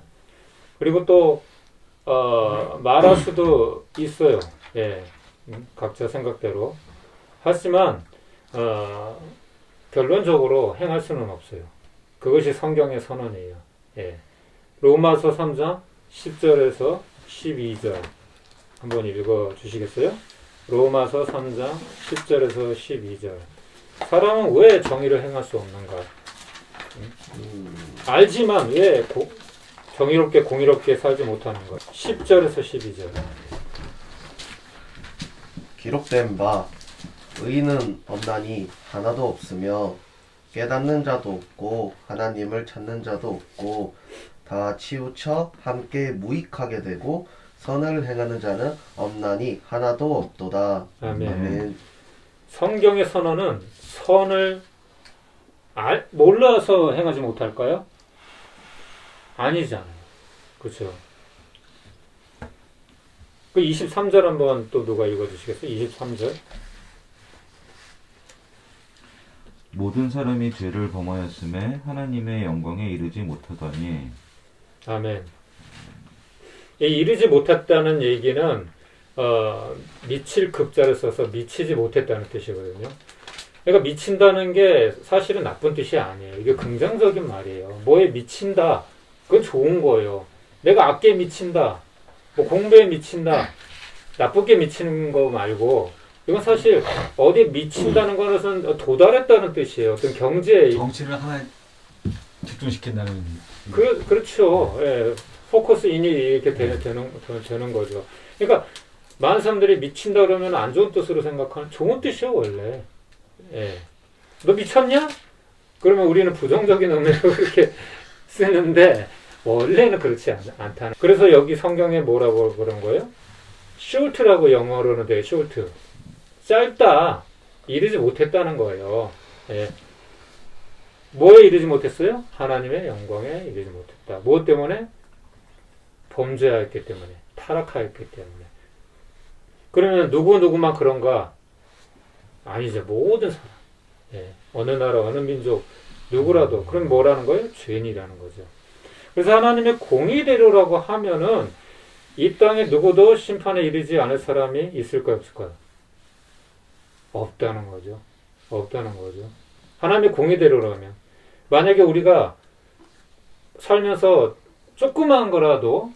S1: 그리고 또 말할 수도 있어요. 예. 각자 생각대로. 하지만 결론적으로 행할 수는 없어요. 그것이 성경의 선언이에요. 예. 로마서 3장 10절에서 12절 한번 읽어 주시겠어요? 로마서 3장 10절에서 12절. 사람은 왜 정의를 행할 수 없는가? 알지만 왜 정의롭게 공의롭게 살지 못하는가? 10절에서 12절.
S3: 기록된 바 의인은 없나니 하나도 없으며 깨닫는 자도 없고 하나님을 찾는 자도 없고 다 치우쳐 함께 무익하게 되고 선을 행하는 자는 없나니 하나도 없도다.
S1: 아멘.
S3: 아멘.
S1: 성경의 선언은 선을 몰라서 행하지 못할까요? 아니잖아요. 그렇죠? 그 23절 한번 또 누가 읽어주시겠어요? 23절.
S2: 모든 사람이 죄를 범하였음에 하나님의 영광에 이르지 못하더니.
S1: 아멘. 이 이르지 못했다는 얘기는 미칠 급자를 써서 미치지 못했다는 뜻이거든요. 그러니까 미친다는 게 사실은 나쁜 뜻이 아니에요. 이게 긍정적인 말이에요. 뭐에 미친다. 그건 좋은 거예요. 내가 악기에 미친다. 뭐 공부에 미친다. 나쁘게 미치는 거 말고 이건 사실 어디에 미친다는 것은 도달했다는 뜻이에요. 어떤 경제에
S5: 정치를 하나에 집중시킨다는.
S1: 그렇죠. 예. 포커스 인이 이렇게 되는 거죠. 그러니까 많은 사람들이 미친다 그러면 안 좋은 뜻으로 생각하는 좋은 뜻이요 원래. 예. 너 미쳤냐? 그러면 우리는 부정적인 의미로 그렇게 쓰는데 원래는 그렇지 않다는. 그래서 여기 성경에 뭐라고 그런 거예요? short라고 영어로는 돼요. short. 짧다. 이르지 못했다는 거예요. 예. 뭐에 이르지 못했어요? 하나님의 영광에 이르지 못했다. 무엇 때문에? 범죄하였기 때문에, 타락하였기 때문에. 그러면 누구만 그런가? 아니죠. 모든 사람. 예. 어느 나라, 어느 민족, 누구라도. 그럼 뭐라는 거예요? 죄인이라는 거죠. 그래서 하나님의 공의대로라고 하면은 이 땅에 누구도 심판에 이르지 않을 사람이 있을까요? 없을까요? 없다는 거죠. 없다는 거죠. 하나님의 공의대로라면. 만약에 우리가 살면서 조그마한 거라도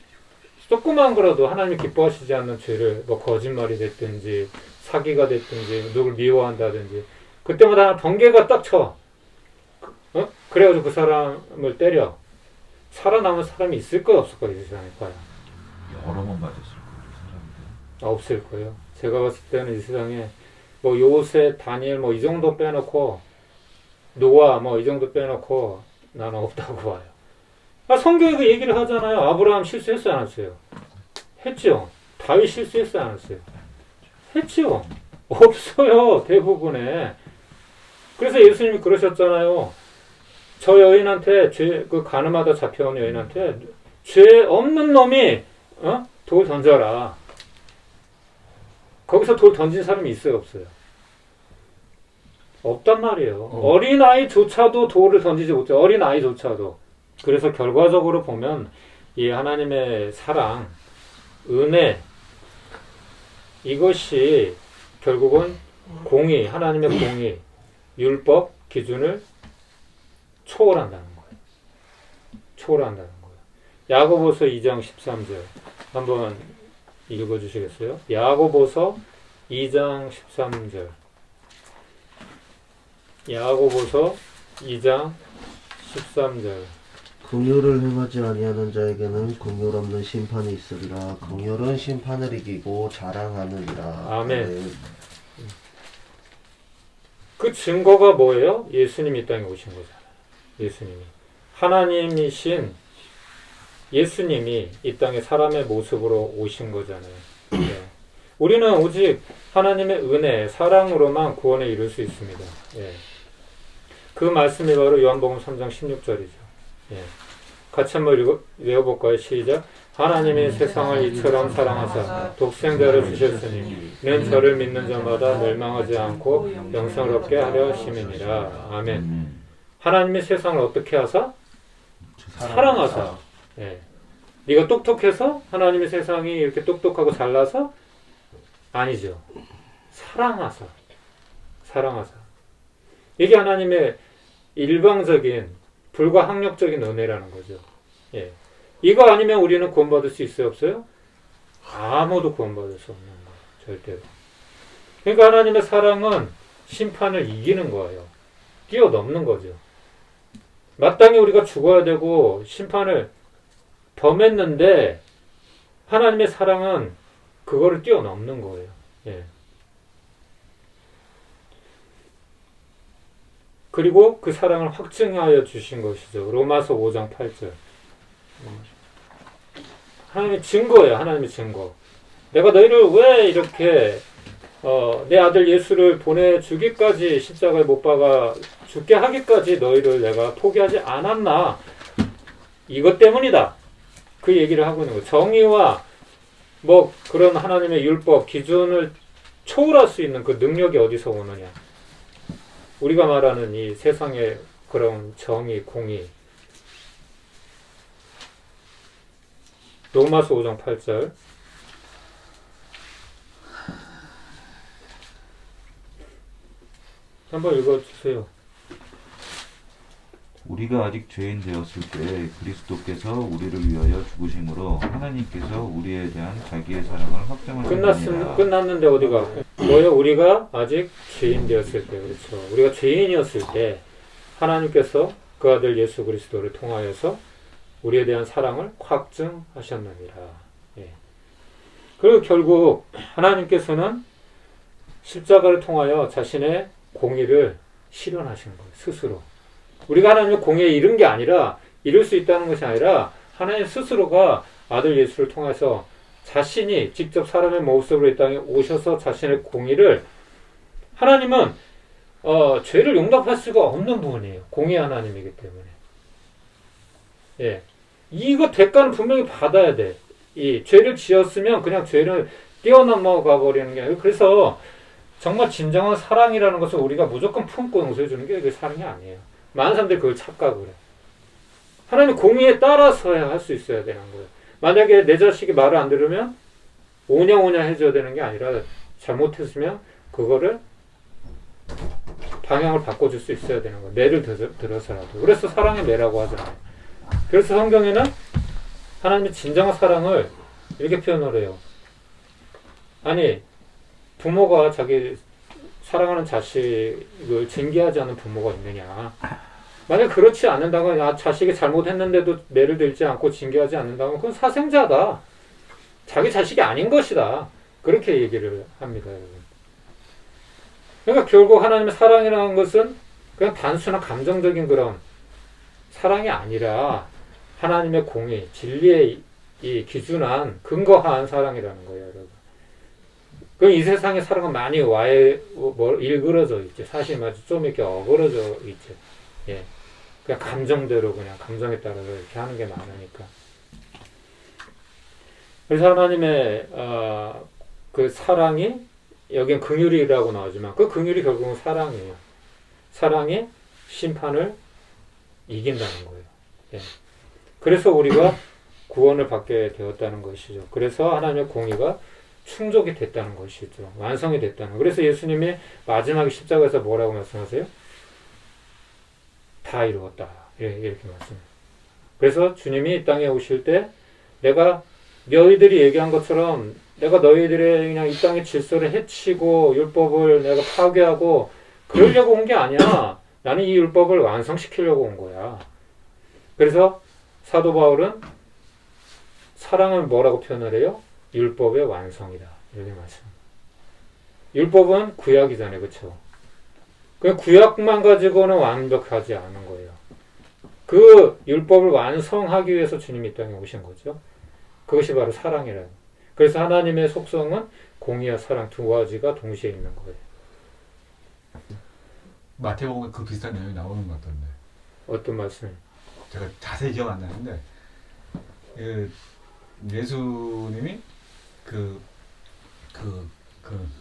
S1: 하나님이 기뻐하시지 않는 죄를 뭐 거짓말이 됐든지 사기가 됐든지 누굴 미워한다든지 그때마다 번개가 딱 쳐. 그래가지고 그 사람을 때려. 살아남은 사람이 있을 거야 없을 거야 이 세상에 과연?
S2: 여러 번 맞았을 거예요, 사람들.
S1: 없을 거예요. 제가 봤을 때는 이 세상에 뭐 요셉, 다니엘 뭐 이 정도 빼놓고 노아 뭐 이 정도 빼놓고 나는 없다고 봐요. 성경에 그 얘기를 하잖아요. 아브라함 실수했어요, 안 했어요? 했죠. 다윗 실수했어요, 안 했어요? 했죠. 없어요, 대부분에. 그래서 예수님이 그러셨잖아요. 저 여인한테 그 가늠하다 잡혀온 여인한테 죄 없는 놈이 돌 던져라. 거기서 돌 던진 사람이 있어요, 없어요? 없단 말이에요. 어린아이조차도 돌을 던지지 못해요. 어린아이조차도. 그래서 결과적으로 보면 이 하나님의 사랑, 은혜 이것이 결국은 공의, 하나님의 공의, 율법 기준을 초월한다는 거예요. 초월한다는 거예요. 야고보서 2장 13절 한번 읽어주시겠어요? 야고보서 2장 13절. 야고보서 2장 13절.
S3: 긍휼을 행하지 아니하는 자에게는 긍휼 없는 심판이 있으리라. 긍휼은 심판을 이기고 자랑하느니라.
S1: 아멘. 그 증거가 뭐예요? 예수님이 이 땅에 오신 거잖아요. 예수님이. 하나님이신 예수님이 이 땅에 사람의 모습으로 오신 거잖아요. 예. 우리는 오직 하나님의 은혜, 사랑으로만 구원에 이룰 수 있습니다. 예. 그 말씀이 바로 요한복음 3장 16절이죠. 예. 같이 한번 외워볼까요? 시작. 하나님이 세상을 이처럼 사랑하사 독생자를 주셨으니 이는 저를 믿는 자마다 멸망하지 않고 영생을 얻게 하려 하심이니라. 아멘. 하나님이 세상을 어떻게 하사? 사랑하사. 예. 네가 똑똑해서 하나님의 세상이 이렇게 똑똑하고 잘나서? 아니죠. 사랑하사. 사랑하사. 이게 하나님의 일방적인 불가항력적인 은혜라는 거죠. 예. 이거 아니면 우리는 구원받을 수 있어요? 없어요? 아무도 구원받을 수 없는 거예요. 절대로. 그러니까 하나님의 사랑은 심판을 이기는 거예요. 뛰어넘는 거죠. 마땅히 우리가 죽어야 되고 심판을 범했는데 하나님의 사랑은 그거를 뛰어넘는 거예요. 예. 그리고 그 사랑을 확증하여 주신 것이죠. 로마서 5장 8절. 하나님의 증거예요. 하나님의 증거. 내가 너희를 왜 이렇게 내 아들 예수를 보내주기까지 십자가에 못 박아 죽게 하기까지 너희를 내가 포기하지 않았나. 이것 때문이다. 그 얘기를 하고 있는 거예요. 정의와 뭐 그런 하나님의 율법 기준을 초월할 수 있는 그 능력이 어디서 오느냐. 우리가 말하는 이 세상의 그런 정의, 공의. 로마서 5장 8절. 한번 읽어주세요.
S2: 우리가 아직 죄인 되었을 때 그리스도께서 우리를 위하여 죽으심으로 하나님께서 우리에 대한 자기의 사랑을 확정하셨느니라.
S1: 끝났는데 어디가? 뭐요? 우리가 아직 죄인 되었을 때, 그렇죠. 우리가 죄인이었을 때 하나님께서 그 아들 예수 그리스도를 통하여서 우리에 대한 사랑을 확증하셨느니라. 예. 그리고 결국 하나님께서는 십자가를 통하여 자신의 공의를 실현하신 거예요. 스스로. 우리가 하나님의 공의에 이른 게 아니라 이룰 수 있다는 것이 아니라 하나님 스스로가 아들 예수를 통해서 자신이 직접 사람의 모습으로 이 땅에 오셔서 자신의 공의를 하나님은 죄를 용납할 수가 없는 분이에요. 공의 하나님이기 때문에. 예. 이거 대가는 분명히 받아야 돼. 이 죄를 지었으면 그냥 죄를 뛰어넘어가 버리는 게 아니라 그래서 정말 진정한 사랑이라는 것을 우리가 무조건 품고 용서해 주는 게 그게 사랑이 아니에요. 많은 사람들이 그걸 착각을 해. 하나님 공의에 따라서야 할 수 있어야 되는 거예요. 만약에 내 자식이 말을 안 들으면 오냐오냐 해줘야 되는 게 아니라 잘못했으면 그거를 방향을 바꿔줄 수 있어야 되는 거예요. 매를 들어서라도. 그래서 사랑의 매라고 하잖아요. 그래서 성경에는 하나님의 진정한 사랑을 이렇게 표현을 해요. 아니 부모가 자기 사랑하는 자식을 징계하지 않는 부모가 있느냐. 만약 그렇지 않는다면 자식이 잘못했는데도 매를 들지 않고 징계하지 않는다면 그건 사생자다. 자기 자식이 아닌 것이다. 그렇게 얘기를 합니다. 여러분. 그러니까 결국 하나님의 사랑이라는 것은 그냥 단순한 감정적인 그런 사랑이 아니라 하나님의 공의, 진리의 이 기준한 근거한 사랑이라는 거예요. 여러분. 그럼 이 세상의 사랑은 많이 일그러져 있죠. 사실 맞죠. 좀 이렇게 어그러져 있죠. 예. 그냥 감정대로 그냥 감정에 따라서 이렇게 하는 게 많으니까. 그래서 하나님의 그 사랑이 여긴 긍휼이라고 나오지만 그 긍휼이 결국은 사랑이에요. 사랑이 심판을 이긴다는 거예요. 예. 그래서 우리가 구원을 받게 되었다는 것이죠. 그래서 하나님의 공의가 충족이 됐다는 것이죠. 완성이 됐다는. 그래서 예수님이 마지막에 십자가에서 뭐라고 말씀하세요? 다 이루었다. 이렇게 말씀해요. 그래서 주님이 이 땅에 오실 때 내가 너희들이 얘기한 것처럼 내가 너희들의 그냥 이 땅의 질서를 해치고 율법을 내가 파괴하고 그러려고 온 게 아니야. 나는 이 율법을 완성시키려고 온 거야. 그래서 사도 바울은 사랑을 뭐라고 표현을 해요? 율법의 완성이다. 이렇게 말씀. 율법은 구약이잖아요. 그렇죠? 그 구약만 가지고는 완벽하지 않은 거예요. 그 율법을 완성하기 위해서 주님이 이 땅에 오신 거죠. 그것이 바로 사랑이라는. 그래서 하나님의 속성은 공의와 사랑 두 가지가 동시에 있는 거예요.
S5: 마태복음에 그 비슷한 내용이 나오는 것 같던데.
S1: 어떤 말씀?
S5: 제가 자세히 기억 안 나는데 예수님이 그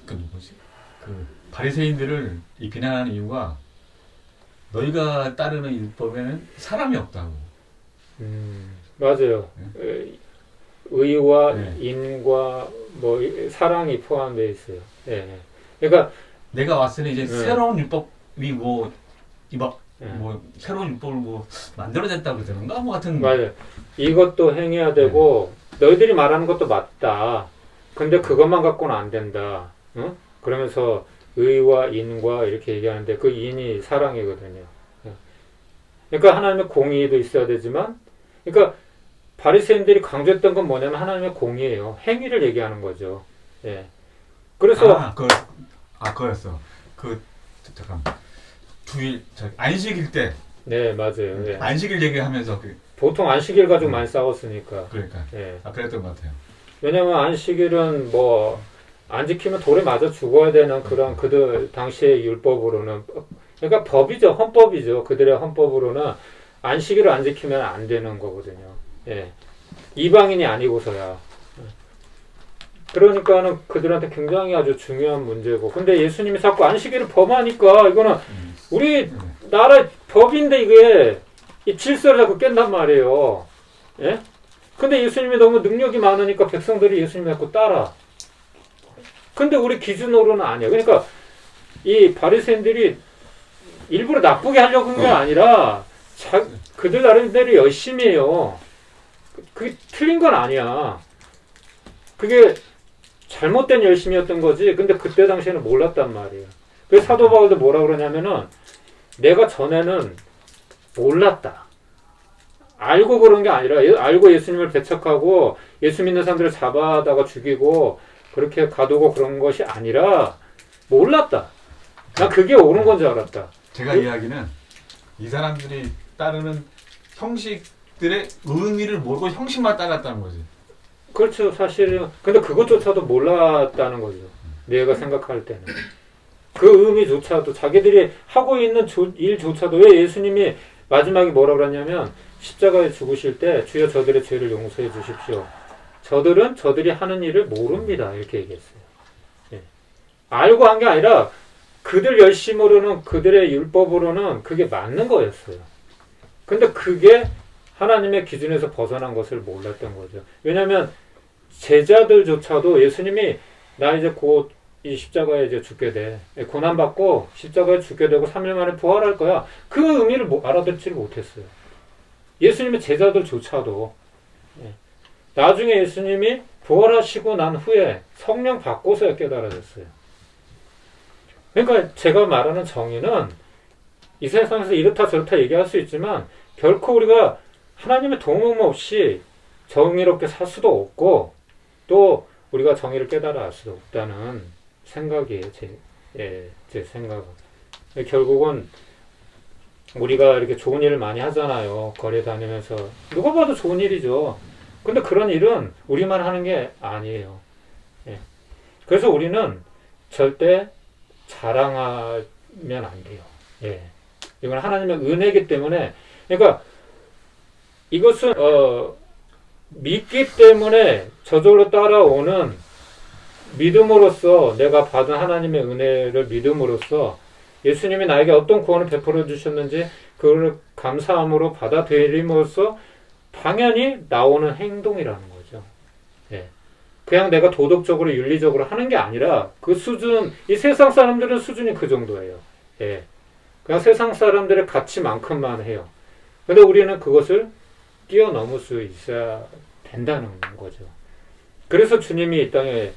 S5: 누구지? 그 바리새인들을 이 비난하는 이유가 너희가 따르는 율법에는 사람이 없다고.
S1: 맞아요. 의와
S5: 네.
S1: 인과 뭐 사랑이 포함되어 있어요. 예. 그러니까
S5: 내가 왔으니 이제
S1: 네.
S5: 새로운 율법이 뭐
S1: 네.
S5: 새로운 율법을 뭐 만들어냈다고 그러는가 뭐 같은.
S1: 맞아요. 이것도 행해야 되고 너희들이 말하는 것도 맞다. 근데 그것만 갖고는 안 된다. 응? 그러면서 의와 인과 이렇게 얘기하는데 그 인이 사랑이거든요. 그러니까 하나님의 공의도 있어야 되지만, 그러니까 바리새인들이 강조했던 건 뭐냐면 하나님의 공의예요. 행위를 얘기하는 거죠. 예. 그래서
S5: 그거였어. 잠깐 주일 안식일 때
S1: 네 맞아요. 예.
S5: 안식일 얘기하면서
S1: 보통 안식일 가지고 많이 싸웠으니까.
S5: 그러니까
S1: 예.
S5: 그랬던 것 같아요.
S1: 왜냐면 안식일은 뭐 안 지키면 돌에 맞아 죽어야 되는 그런 그들 당시의 율법으로는, 그러니까 법이죠. 헌법이죠. 그들의 헌법으로는 안식일을 안 지키면 안 되는 거거든요. 예. 이방인이 아니고서야. 그러니까는 그들한테 굉장히 아주 중요한 문제고. 근데 예수님이 자꾸 안식일을 범하니까 이거는 우리 나라 법인데 이게 이 질서를 자꾸 깬단 말이에요. 예? 근데 예수님이 너무 능력이 많으니까 백성들이 예수님 자꾸 따라. 근데 우리 기준으로는 아니야. 그러니까 이 바리새인들이 일부러 나쁘게 하려고 한 게 아니라 그들 나름대로 열심히 해요. 그게 틀린 건 아니야. 그게 잘못된 열심이었던 거지. 근데 그때 당시에는 몰랐단 말이에요. 그래서 사도 바울도 뭐라 그러냐면은 내가 전에는 몰랐다. 알고 그런 게 아니라 알고 예수님을 배척하고 예수 믿는 사람들을 잡아다가 죽이고 그렇게 가두고 그런 것이 아니라 몰랐다. 난 그게 옳은 건 줄 알았다.
S5: 제가 이야기는 이 사람들이 따르는 형식들의 의미를 모르고 형식만 따랐다는 거지.
S1: 그렇죠. 사실은. 근데 그것조차도 몰랐다는 거죠. 내가 생각할 때는. 그 의미조차도 자기들이 하고 있는 일조차도 왜 예수님이 마지막에 뭐라 그러냐면 십자가에 죽으실 때 주여 저들의 죄를 용서해 주십시오. 저들은 저들이 하는 일을 모릅니다. 이렇게 얘기했어요. 예. 알고 한 게 아니라 그들 열심으로는 그들의 율법으로는 그게 맞는 거였어요. 근데 그게 하나님의 기준에서 벗어난 것을 몰랐던 거죠. 왜냐하면 제자들조차도 예수님이 나 이제 곧 이 십자가에 이제 죽게 돼. 고난받고 십자가에 죽게 되고 3일 만에 부활할 거야. 그 의미를 알아듣지를 못했어요. 예수님의 제자들조차도. 나중에 예수님이 부활하시고 난 후에 성령 받고서야 깨달아졌어요. 그러니까 제가 말하는 정의는 이 세상에서 이렇다 저렇다 얘기할 수 있지만 결코 우리가 하나님의 도움 없이 정의롭게 살 수도 없고 또 우리가 정의를 깨달아 알 수도 없다는 생각이에요. 제 생각은. 결국은 우리가 이렇게 좋은 일을 많이 하잖아요. 거리에 다니면서. 누가 봐도 좋은 일이죠. 근데 그런 일은 우리만 하는 게 아니에요. 예. 그래서 우리는 절대 자랑하면 안 돼요. 예. 이건 하나님의 은혜이기 때문에, 그러니까 이것은 믿기 때문에 저절로 따라오는 믿음으로써 내가 받은 하나님의 은혜를 믿음으로써 예수님이 나에게 어떤 구원을 베풀어 주셨는지 그걸 감사함으로 받아들임으로써 당연히 나오는 행동이라는 거죠. 예. 그냥 내가 도덕적으로 윤리적으로 하는 게 아니라 그 수준, 이 세상 사람들은 수준이 그 정도예요. 예. 그냥 세상 사람들의 가치만큼만 해요. 근데 우리는 그것을 뛰어넘을 수 있어야 된다는 거죠. 그래서 주님이 이 땅에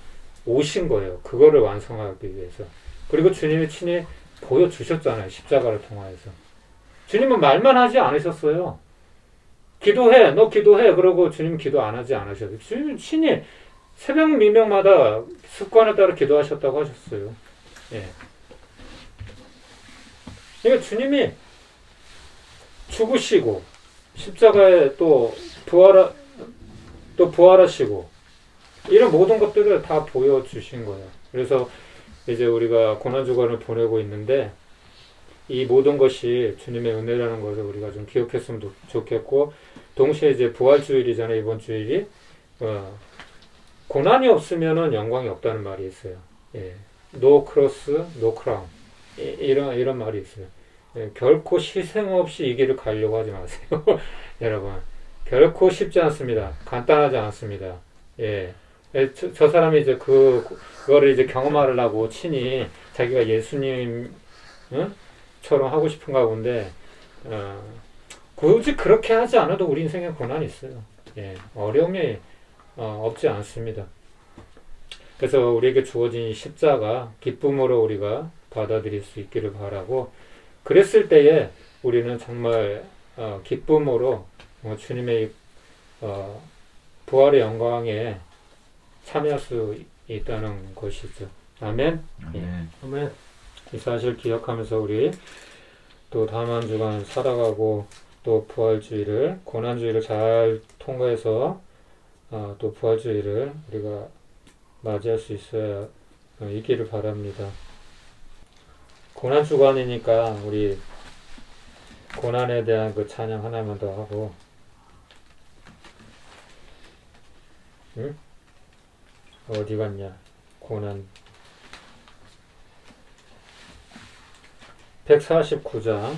S1: 오신 거예요. 그거를 완성하기 위해서. 그리고 주님이 친히 보여주셨잖아요. 십자가를 통하여서. 주님은 말만 하지 않으셨어요. 기도해, 너 기도해. 그러고 주님 기도 안 하지 않으셨어요. 주님은 친히 새벽 미명마다 습관에 따라 기도하셨다고 하셨어요. 예. 그러니까 주님이 죽으시고 십자가에 또 부활하시고 이런 모든 것들을 다 보여주신 거예요. 그래서 이제 우리가 고난주간을 보내고 있는데 이 모든 것이 주님의 은혜라는 것을 우리가 좀 기억했으면 좋겠고, 동시에 이제 부활주일이잖아요. 이번 주일이 고난이 없으면은 영광이 없다는 말이 있어요. 예. No cross, no crown. 이런 말이 있어요. 예. 결코 희생 없이 이 길을 가려고 하지 마세요. 여러분, 결코 쉽지 않습니다. 간단하지 않습니다. 예. 저 사람이 이제 그거를 이제 경험하려고 친히 자기가 예수님, 처럼 하고 싶은가 본데, 굳이 그렇게 하지 않아도 우리 인생에 고난이 있어요. 예. 어려움이 없지 않습니다. 그래서 우리에게 주어진 이 십자가 기쁨으로 우리가 받아들일 수 있기를 바라고, 그랬을 때에 우리는 정말 기쁨으로 주님의 부활의 영광에 참여할 수 있다는 것이죠. 아멘.
S2: 아멘.
S3: 아멘.
S1: 이 사실 기억하면서 우리 또 다음 한 주간 살아가고, 또 부활주의를, 고난주의를 잘 통과해서 또 부활주의를 우리가 맞이할 수 있어야 있기를 바랍니다. 고난주간이니까 우리 고난에 대한 그 찬양 하나만 더 하고, 응? 어디 갔냐? 고난 149장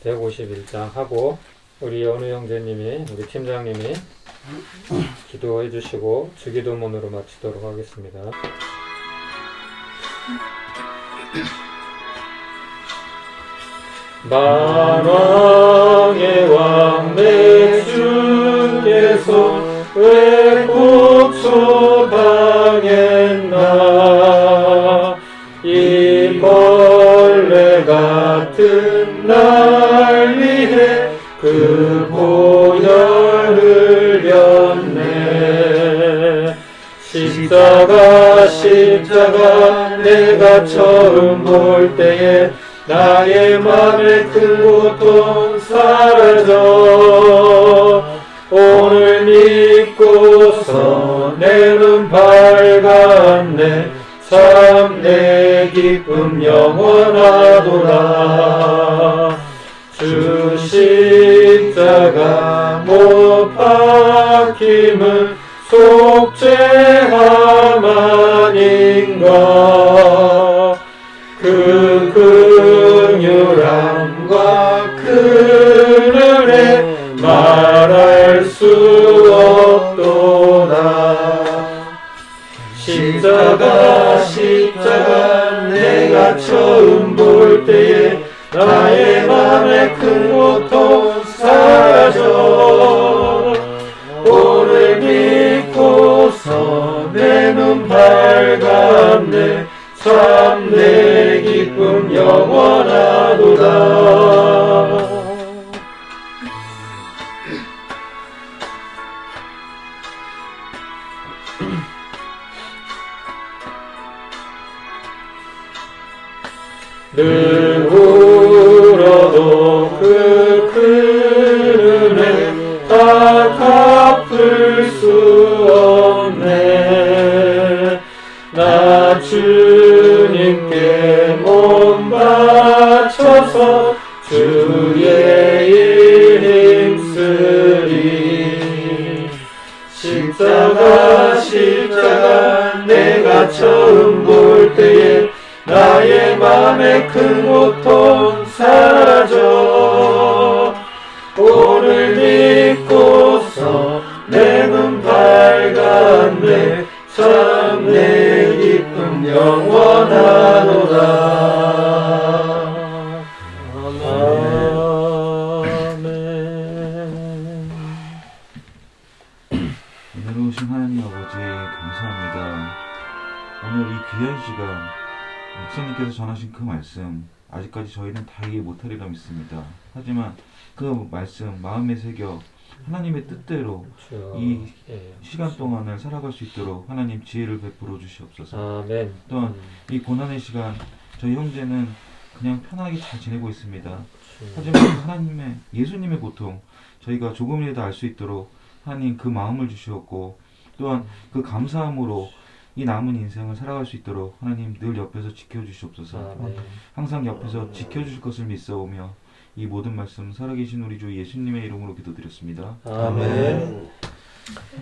S1: 151장 하고, 우리 연우 형제님이, 우리 팀장님이 기도해 주시고 주기도문으로 마치도록 하겠습니다. 만왕의 왕 내 주께서 왜 고초당했나. 이 벌레 같은 날 위해 그 보혈을 흘렸네. 십자가 내가 처음 볼 때에 나의 맘의 큰 고통 사라져. 오늘 믿고서 내 눈 밝았네. 참 내 기쁨 영원하도다. 주 십자가 못 박힘은 속죄함 아닌가. 그 긍휼함과 큰 은혜 말할 수 없도다. 십자가 내가 처음 볼 때에 나의 맘에 큰 고통 사라져. 오늘 믿고서 내 눈 밝았네. 참 내 기쁨 영원하도다. 늘 울어도 그 큰 은혜 다 갚을 수 없네. 나 주님께 몸 바쳐서 주의 일 힘쓰리. 십자가 내가 처음 볼 때에 나의 맘에 큰 고통 사라져. 오늘 믿고서 내 눈 밝았네. 참 내 기쁨 영원하도다. 아멘.
S2: 은혜로우신 하나님 아버지 감사합니다. 오늘 이 귀한 시간 목사님께서 전하신 그 말씀 아직까지 저희는 다 이해 못하리라 믿습니다. 하지만 그 말씀 마음에 새겨 하나님의 뜻대로
S1: 주여.
S2: 이
S1: 예.
S2: 시간 동안을 살아갈 수 있도록 하나님 지혜를 베풀어 주시옵소서.
S1: 아멘.
S2: 또한 이 고난의 시간 저희 형제는 그냥 편하게 잘 지내고 있습니다. 하지만 하나님의 예수님의 고통 저희가 조금이라도 알 수 있도록 하나님 그 마음을 주시었고 또한 그 감사함으로 이 남은 인생을 살아갈 수 있도록 하나님 늘 옆에서 지켜주시옵소서.
S1: 아멘.
S2: 항상 옆에서 지켜주실 것을 믿사오며 이 모든 말씀 살아계신 우리 주 예수님의 이름으로 기도드렸습니다.
S1: 아멘.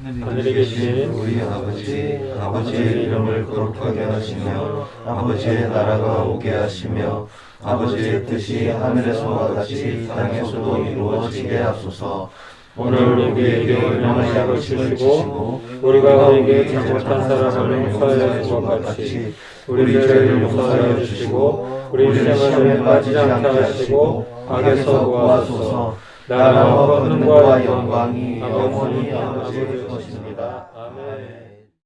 S1: 하늘에 계신
S3: 우리 아버지, 아버지의 이름을 거룩하게 하시며 아버지의 나라가 오게 하시며 아버지의 뜻이 하늘에서와 같이 땅에서도 이루어지게 하소서. 오늘 우리에게 일용할 약을 주시고 우리가 우리에게 잘못한 사람을 용서하여 준 것 같이 우리 죄를 용서하여 주시고 우리 시험에 빠지지 않게 하시고 악에서 구하소서. 나라와 권능과 영광이 영원히 아버지의 것입니다. 아멘.